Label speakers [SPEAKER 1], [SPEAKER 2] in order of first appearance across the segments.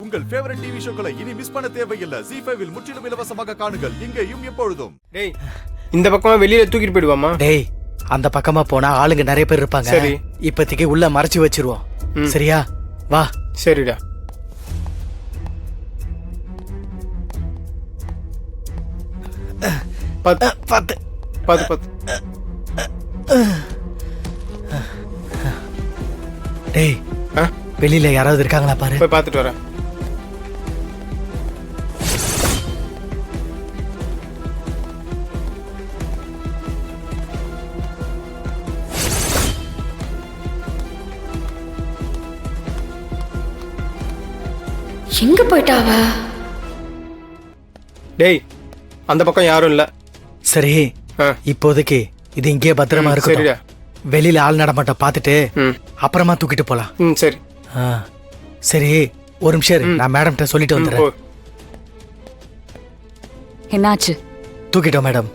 [SPEAKER 1] உங்கள் favourite TV ஷோக்களை இனி miss பண்ண தேவையில்லை. ZEE5 இல் முற்றிலும் இலவசமாக காணுங்கள். இங்கேயும் எப்பொழுதும்.
[SPEAKER 2] டேய் இந்த பக்கமா வெளியில தூக்கிட்டு போயிடுவாமா?
[SPEAKER 3] டேய் அந்த பக்கமா போனா ஆளுங்க நிறைய பேர் இருப்பாங்க.
[SPEAKER 2] சரி,
[SPEAKER 3] இப்போதைக்கு உள்ள மறைச்சு வச்சிருவோம். சரியா? வா.
[SPEAKER 2] சரிடா.
[SPEAKER 3] பத்து. டேய் வெளியில யாராவது இருக்காங்களா பாரு.
[SPEAKER 2] போய் பார்த்துட்டு வரேன்.
[SPEAKER 4] எங்க போயிட்டாவ?
[SPEAKER 2] டேய் அந்த பக்கம் யாரும் இல்ல.
[SPEAKER 3] சரி இப்போதைக்கு இது இங்கே பத்திரமா இருக்கு.
[SPEAKER 2] சரிடா.
[SPEAKER 3] வெளியில ஆள் நடமாட்டம் பார்த்துட்டு அப்புறமா தூக்கிட்டு போலாம்.
[SPEAKER 2] சரி.
[SPEAKER 3] சரி ஒரு நிமிஷம் இரு, நான் மேடம்கிட்ட சொல்லிட்டு வந்துடுறேன்.
[SPEAKER 5] என்னாச்சு?
[SPEAKER 3] தூக்கிட்டோம் மேடம்.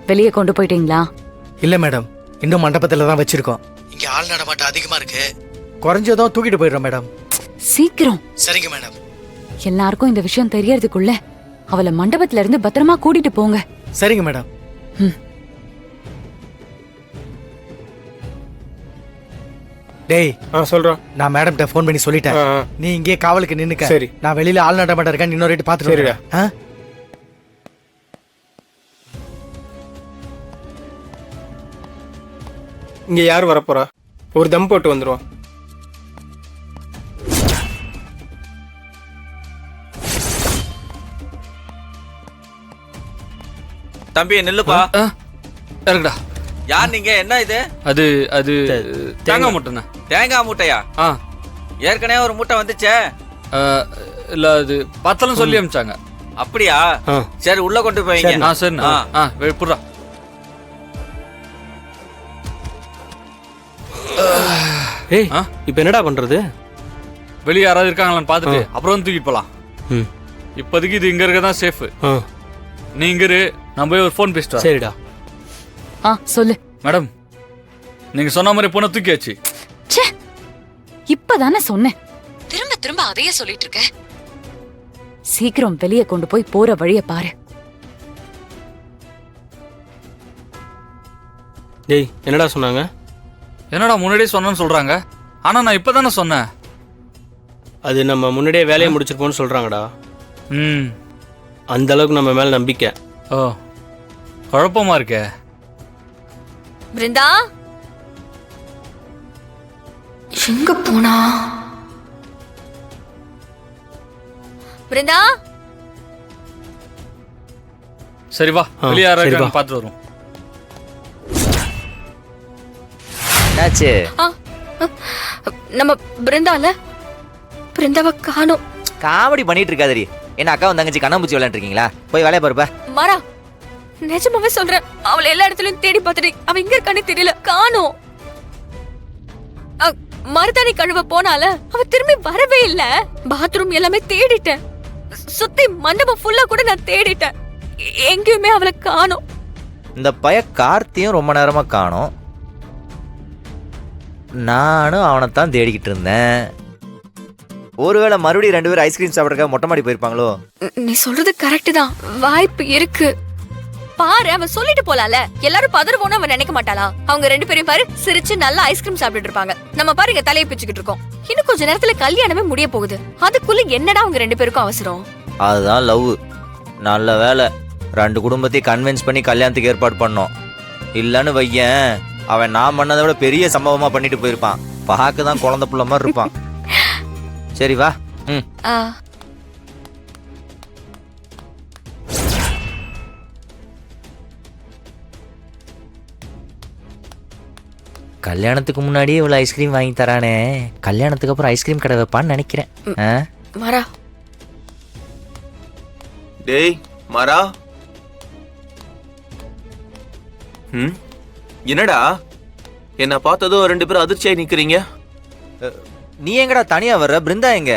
[SPEAKER 5] வெளியே கொண்டு போயிட்டீங்களா?
[SPEAKER 3] இல்ல மேடம், இன்னும் மண்டபத்துல தான் வச்சிருக்கோம். இங்க ஆள் நடமாட்டம் அதிகமா இருக்கு, குறைஞ்சதும் தூக்கிட்டு போயிடுறோம் மேடம்.
[SPEAKER 5] சீக்கிரம்.
[SPEAKER 3] சரிங்க மேடம்.
[SPEAKER 5] எல்லாருக்கும் இந்த விஷயம் தெரியறதுக்குள்ள அவளை மண்டபத்துல இருந்து பத்திரமா கூட்டிட்டு போங்க.
[SPEAKER 3] சரிங்க மேடம். டேய்
[SPEAKER 2] சொல்றோம்.
[SPEAKER 3] நான் மேடம்கிட்ட ஃபோன் பண்ணி சொல்லிட்டேன். நீ இங்கே காவலுக்கு நின்னுக்க.
[SPEAKER 2] சரி.
[SPEAKER 3] நான் வெளியில ஆள் நடமாட்டம் இருக்கேன், இன்னொரு ரேட்டு பார்த்துட்டு.
[SPEAKER 2] சரிடா. இங்க யார் வரப்போறா? ஒரு தம் போட்டு வந்துருவோம்.
[SPEAKER 6] தம்பி நில்லுப்பா.
[SPEAKER 7] இருக்குடா.
[SPEAKER 6] யார் நீங்க? என்ன இது?
[SPEAKER 7] அது அது தேங்காய் மூட்டைண்ணா.
[SPEAKER 6] தேங்காய் மூட்டையா? ஏற்கனவே ஒரு மூட்டை வந்துச்சே.
[SPEAKER 7] இல்ல அது பத்தலம் சொல்லி அனுப்பிச்சாங்க.
[SPEAKER 6] அப்படியா? சரி உள்ள கொண்டு போய்ங்க.
[SPEAKER 7] சரிண்ணா. புடுறா.
[SPEAKER 2] ஏய் இப்போ என்னடா பண்றது?
[SPEAKER 7] வெளியே யாராவது இருக்காங்களான்னு பார்த்துட்டு அப்புறம் வந்து தூக்கிட்டு போலாம். இப்போதைக்கு இது இங்க இருக்கதான் சேஃப். நீ இங்க இரு, நான் போய் ஒரு ஃபோன் பேசிட்டு வரேன்.
[SPEAKER 2] சரிடா.
[SPEAKER 5] சொல்லு
[SPEAKER 7] மேடம். நீங்க சொன்ன மாதிரி பொண்ணை தூக்கியாச்சு.
[SPEAKER 5] இப்பதானே சொன்னேன், திரும்ப திரும்ப அதையே சொல்லிட்டு இருக்க. சீக்கிரம் வெளியே கொண்டு போய் போற வழிய பாரு.
[SPEAKER 2] டேய் என்னடா சொன்னாங்க?
[SPEAKER 7] என்னடா முன்னாடியே சொன்னேன்னு சொல்றாங்க. ஆனா நான் இப்பதானே சொன்னேன்.
[SPEAKER 2] அது நம்ம முன்னாடியே வேலையை முடிச்சிருப்போம்னு சொல்றாங்கடா. அந்த அளவுக்கு நம்ம மேல நம்பிக்கை.
[SPEAKER 7] குழப்பமா இருக்கே.
[SPEAKER 4] பிருந்தா எங்க போனா? பிருந்தா
[SPEAKER 7] சரி வா, வெளியே யாராவது பார்த்துட்டு வரும்.
[SPEAKER 6] என்னாச்சு?
[SPEAKER 4] நம்ம பிருந்தால பிருந்தாவை காணோம்.
[SPEAKER 6] காமெடி பண்ணிட்டு இருக்காதடி. என்ன அக்கா தங்கச்சி கண்ணாம்பூச்சி விளையாண்டு இருக்கீங்களா? போய் வேலையை பாருப்பா.
[SPEAKER 4] மாறா நிஜமாவே சொல்றேன், அவளை எல்லா இடத்துலயும் தேடி பார்த்துட்டு அவ எங்க இருக்கானே தெரியல, காணோம். மருதாணி கழுவ போனால அவ திரும்பி வரவே இல்ல. பாத்ரூம் எல்லாமே தேடிட்டேன், சுத்தி மண்டபம் ஃபுல்லா கூட நான் தேடிட்டேன், எங்கேயுமே அவளை காணோம்.
[SPEAKER 6] இந்த பைய கார்த்தியும் ரொம்ப நேரமா காணோம். நானும் அவனைத்தான் தேடிக்கிட்டு இருந்தேன். ஒருவேளை மறுபடியும் 2 பேரும் ஐஸ்கிரீம் சாப்பிட்றதுக்காக மொட்டை மாடி போயிருப்பாங்களோ?
[SPEAKER 4] நீ சொல்றது கரெக்ட் தான், வாய்ப்பு இருக்கு. பாரு அவன் சொல்லிட்டு போலால, எல்லாரும் பதறுவோன்னு அவன் நினைக்க மாட்டாளா? அவங்க 2 பேரையும் பாரு, சிரிச்சு நல்லா ஐஸ்கிரீம் சாப்பிட்டுட்டு இருப்பாங்க. நம்ம பாருங்க தலையை பிச்சுக்கிட்டு இருக்கோம். இன்னும் கொஞ்ச நேரத்துல கல்யாணமே முடிய போகுது. அதுக்குள்ள என்னடா அவங்க 2 பேருக்கும் அவசரம்?
[SPEAKER 6] அதுதான் லவ். நல்ல வேலை 2 குடும்பத்தையும் கன்வின்ஸ் பண்ணி கல்யாணத்துக்கு ஏற்பாடு பண்ணோம். இல்லன்னு வையன், அவன் நான் பண்ணதை விட பெரிய சம்பவமா பண்ணிட்டு போயிருப்பான். பார்க்க தான் குழந்தை புள்ள மாதிரி இருப்பான். சரி வா. கல்யாணத்துக்கு முன்னாடியே இவ்வளவு ஐஸ்கிரீம் வாங்கி தரானே, கல்யாணத்துக்கு அப்புறம் ஐஸ்கிரீம் கடை வைப்பான்னு நினைக்கிறேன்.
[SPEAKER 4] மாறா.
[SPEAKER 8] டேய் மாறா. என்னடா என்ன பார்த்ததும் 2 பேரும் அதிர்ச்சியாய் நிக்கிறீங்க?
[SPEAKER 6] நீ எங்கடா தனியா வர்ற? பிருந்தா எங்க?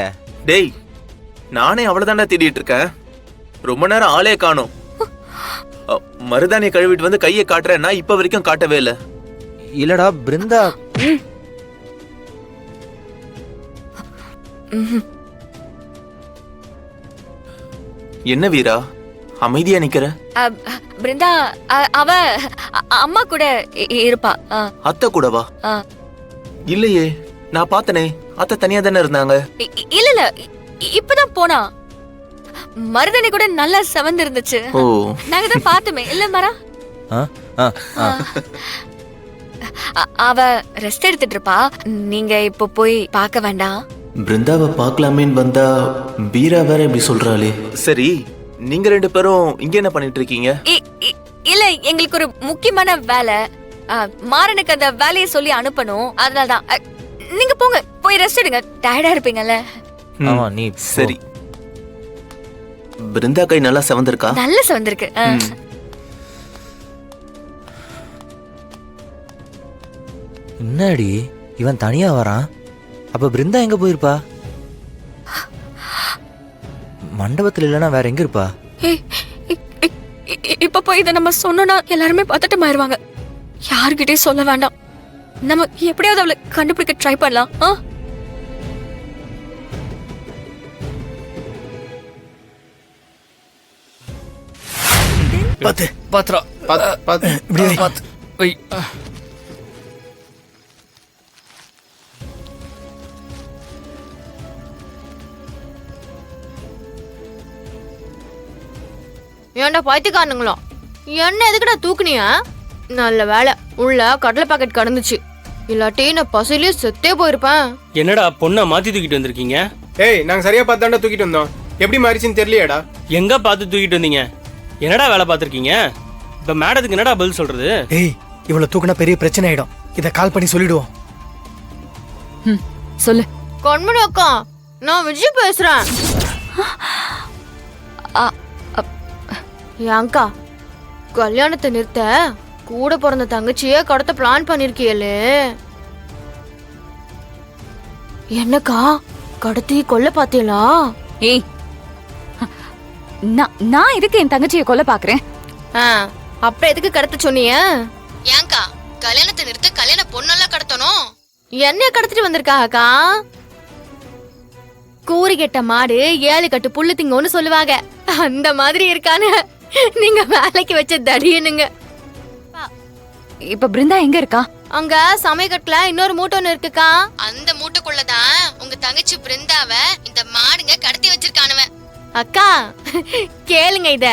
[SPEAKER 8] டேய் நானே அவ்வளவுதான்டா தேடிட்டு இருக்கேன். ரொம்ப நேரம் ஆளே காணோம். மருதாணியை கழுவிட்டு வந்து கையை காட்டுறேன்னா இப்ப வரைக்கும் காட்டவே இல்லை.
[SPEAKER 6] இல்லடா பிருந்தா.
[SPEAKER 8] என்ன வீரா அமைதியா நிக்கிற?
[SPEAKER 4] பிருந்தா அவ அம்மா கூட இருப்பா.
[SPEAKER 8] அத்தை கூடவா? இல்லையே, நான் பார்த்தனே, அத்தை தனியா தானே இருந்தாங்க.
[SPEAKER 4] இல்ல இப்பதான் போனா. மருதனை கூட நல்லா செவந்து இருந்துச்சு.
[SPEAKER 8] ஓ,
[SPEAKER 4] நாங்க தான் பார்த்தோமே இல்ல மரா. அவ ரெஸ்ட் எடுத்துட்டு இருப்பா. நீங்க இப்ப போய் பார்க்க வேண்டாம்.
[SPEAKER 8] பிருந்தாவை பார்க்கலாமேன்னு வந்தா வீரா வேற இப்படி சொல்றாளே. சரி, நீங்க 2 பேரும் இங்க என்ன பண்ணிட்டு இருக்கீங்க?
[SPEAKER 4] இல்ல எங்களுக்கு ஒரு முக்கியமான வேலை. மாறனுக்கு அந்த வேலையை சொல்லி அனுப்பணும். அதனாலதான். நீங்க போங்க, போய் ரெஸ்ட் எடுங்க. டயர்டா இருப்பீங்கல்ல.
[SPEAKER 6] ஆமா நீ
[SPEAKER 8] சரி. பிருந்தா கை நல்லா செவந்திருக்கா?
[SPEAKER 4] நல்ல செவந்திருக்கு.
[SPEAKER 6] என்னடி இவன் தனியா வரான்? அப்ப பிருந்தா எங்க போயிருப்பா? மண்டபத்துல இல்லனா வேற எங்க இருப்பா?
[SPEAKER 4] இப்ப போய் இதை நம்ம சொன்னோம்னா எல்லாருமே பதட்டம் ஆயிருவாங்க. யாருகிட்டயும் சொல்ல வேண்டாம். நம்ம எப்படியாவது அவளை கண்டுபிடிக்க ட்ரை பண்ணலாம்.
[SPEAKER 7] பாத்ரா
[SPEAKER 3] இப்படி வை.
[SPEAKER 7] வை.
[SPEAKER 9] ஏன்டா பைத்தியக்காரனுங்களா, என்ன எதுக்குடா தூக்குனியா? நல்ல வேலை உள்ள கடலை பாக்கெட் கடந்துச்சு, இல்லாட்டி நான் பசிலே செத்தே போயிருப்பேன்.
[SPEAKER 2] என்னடா பொண்ணை மாத்தி தூக்கிட்டு வந்திருக்கீங்க?
[SPEAKER 10] ஏய், நாங்க சரியா பார்த்தாண்டா தூக்கிட்டு வந்தோம். எப்படி மாறிச்சுன்னு தெரியலையாடா?
[SPEAKER 2] எங்க பார்த்து தூக்கிட்டு வந்தீங்க? என்னடா வேலை பார்த்துருக்கீங்க? இப்ப மேடத்துக்கு என்னடா பதில் சொல்றது?
[SPEAKER 3] ஏய், இவ்வளவு தூக்குனா பெரிய பிரச்சனை ஆயிடும். இத கால் பண்ணி சொல்லிடுவோம்.
[SPEAKER 5] சொல்லு.
[SPEAKER 9] கண்மணி அக்கா, நான் விஜய் பேசுறேன். ஏங்கா, கல்யாணத்தை நிறுத்த கூட பிறந்த தங்கச்சியே கடத்த பிளான் பண்ணிருக்கியலே. என்னக்கா, கடத்தி கொல்ல பாத்தீங்களா?
[SPEAKER 5] ஏய், நான் எதுக்கு என் தங்கச்சியை கொல்ல பாக்குறேன்?
[SPEAKER 9] அப்ப எதுக்கு கடத்த சொன்னீங்க? ஏங்கா, கல்யாணத்தை நிறுத்த கல்யாண பொண்ணெல்லாம் கடத்தணும். என்னைய கடத்திட்டு வந்திருக்காக்கா. கூறி கெட்ட மாடு 7 கட்டு புல்லு திங்கன்னு சொல்லுவாங்க. அந்த மாதிரி இருக்கானு நீங்க வேலைக்கு வச்ச தடியனுங்க.
[SPEAKER 5] இப்ப பிருந்தா எங்க இருக்கா?
[SPEAKER 9] அங்க சமயக்கட்டுல இன்னொரு மூட்டை ஒண்ணு இருக்குக்கா. அந்த மூட்டைக்குள்ளதான் உங்க தங்கச்சி பிருந்தாவ இந்த மாடுங்க கடத்தி வச்சிருக்கானுவன். அக்கா கேளுங்க இத.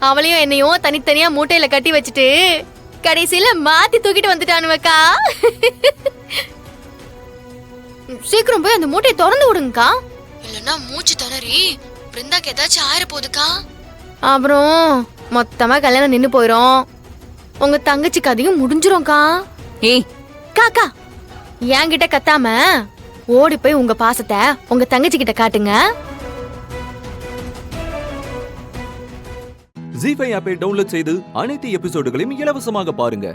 [SPEAKER 9] அவளையும் என்னையும் தனித்தனியா மூட்டையில கட்டி வச்சுட்டு கடைசியில மாத்தி தூக்கிட்டு வந்துட்டானுவக்கா. சீக்கிரம் போய் அந்த மூட்டையை திறந்து விடுங்கக்கா, இல்லன்னா மூச்சு திணறி பிருந்தாக்கு ஏதாச்சும் ஆயிர போகுதுக்கா. அப்புறம் மொத்தமா கல்யாணம் நின்னு போயிரும். உங்க தங்கச்சி கதையும் முடிஞ்சிரும்க்கா.
[SPEAKER 5] ஏய்
[SPEAKER 9] காக்கா, என்கிட்ட கத்தாம ஓடி போய் உங்க பாசத்தை உங்க தங்கச்சி கிட்ட காட்டுங்க.
[SPEAKER 1] ஜீ5 ஆப்பை டவுன்லோட் செய்து அனைத்து எபிசோடுகளையும் இலவசமாக பாருங்க.